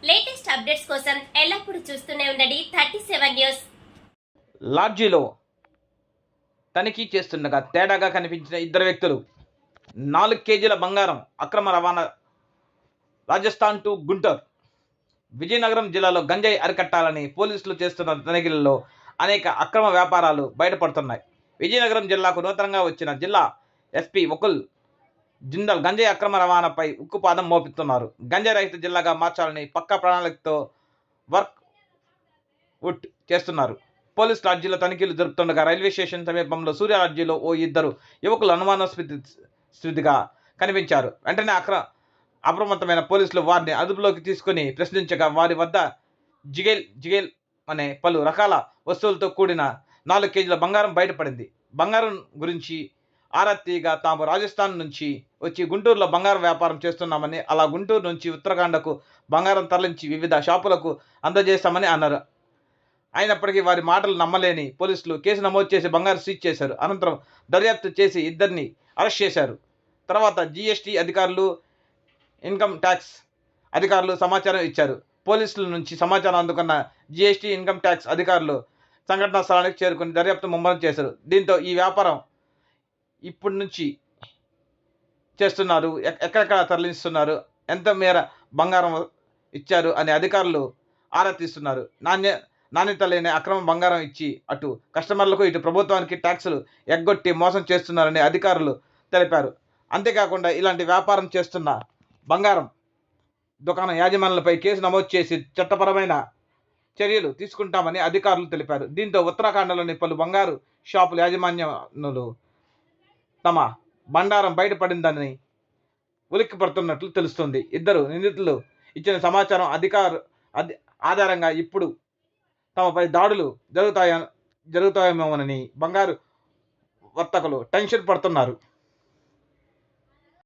Latest updates కోసం ఎల్లప్పుడూ చూస్తూనే ఉండండి 37 న్యూస్. లాడ్జీలో తనిఖీ చేస్తుండగా తేడాగా కనిపించిన ఇద్దరు వ్యక్తులు 4 కేజీల బంగారం అక్రమ రవాణా. రాజస్థాన్ టు గుంటూరు. విజయనగరం జిల్లాలో గంజాయి అరికట్టాలని పోలీసులు చేస్తున్న తనిఖీలలో అనేక అక్రమ వ్యాపారాలు బయటపడుతున్నాయి. విజయనగరం జిల్లాకు నూతనంగా వచ్చిన జిల్లా ఎస్పీ వకుల్ జిందాల్ గంజాయి అక్రమ రవాణాపై ఉక్కుపాదం మోపుతున్నారు. గంజాయి రహిత జిల్లాగా మార్చాలని పక్కా ప్రణాళికతో వర్క్ అవుట్ చేస్తున్నారు. పోలీస్ లాడ్జీలో తనిఖీలు జరుపుతుండగా రైల్వే స్టేషన్ సమీపంలో సూర్య లాడ్జీలో ఓ ఇద్దరు యువకులు అనుమానాస్పదిగా కనిపించారు. వెంటనే అప్రమత్తమైన పోలీసులు వారిని అదుపులోకి తీసుకుని ప్రశ్నించగా వారి వద్ద జిగేల్ అనే పలు రకాల వస్తువులతో కూడిన 4 కేజీల బంగారం బయటపడింది. బంగారం గురించి ఆరా తీయగా తాము రాజస్థాన్ నుంచి వచ్చి గుంటూరులో బంగారం వ్యాపారం చేస్తున్నామని, అలా గుంటూరు నుంచి ఉత్తరాఖండ్కు బంగారం తరలించి వివిధ షాపులకు అందజేస్తామని అన్నారు. అయినప్పటికీ వారి మాటలు నమ్మలేని పోలీసులు కేసు నమోదు చేసి బంగారు సీజ్ చేశారు. అనంతరం దర్యాప్తు చేసి ఇద్దరిని అరెస్ట్ చేశారు. తర్వాత జీఎస్టీ అధికారులు, ఇన్కమ్ ట్యాక్స్ అధికారులు సమాచారం ఇచ్చారు. పోలీసుల నుంచి సమాచారం అందుకున్న జీఎస్టీ, ఇన్కమ్ ట్యాక్స్ అధికారులు సంఘటనా స్థలానికి చేరుకుని దర్యాప్తు ముమ్మరం చేశారు. దీంతో ఈ వ్యాపారం ఇప్పటి నుంచి చేస్తున్నారు, ఎక్కడెక్కడ తరలిస్తున్నారు, ఎంత మేర బంగారం ఇచ్చారు అని అధికారులు ఆరా తీస్తున్నారు. నాణ్యత లేని అక్రమ బంగారం ఇచ్చి అటు కస్టమర్లకు ఇటు ప్రభుత్వానికి ట్యాక్సులు ఎగ్గొట్టి మోసం చేస్తున్నారని అధికారులు తెలిపారు. అంతేకాకుండా ఇలాంటి వ్యాపారం చేస్తున్న బంగారం దుకాణం యాజమాన్యాలపై కేసు నమోదు చేసి చట్టపరమైన చర్యలు తీసుకుంటామని అధికారులు తెలిపారు. దీంతో ఉత్తరాఖండ్లోని పలు బంగారు షాపుల యాజమాన్యాలు తమ బండారం బయటపడిందని ఉలిక్కిపడుతున్నట్లు తెలుస్తుంది. ఇద్దరు నిందితులు ఇచ్చిన సమాచారం ఆధారంగా ఇప్పుడు తమపై దాడులు జరుగుతాయేమోనని బంగారు వర్తకులు టెన్షన్ పడుతున్నారు.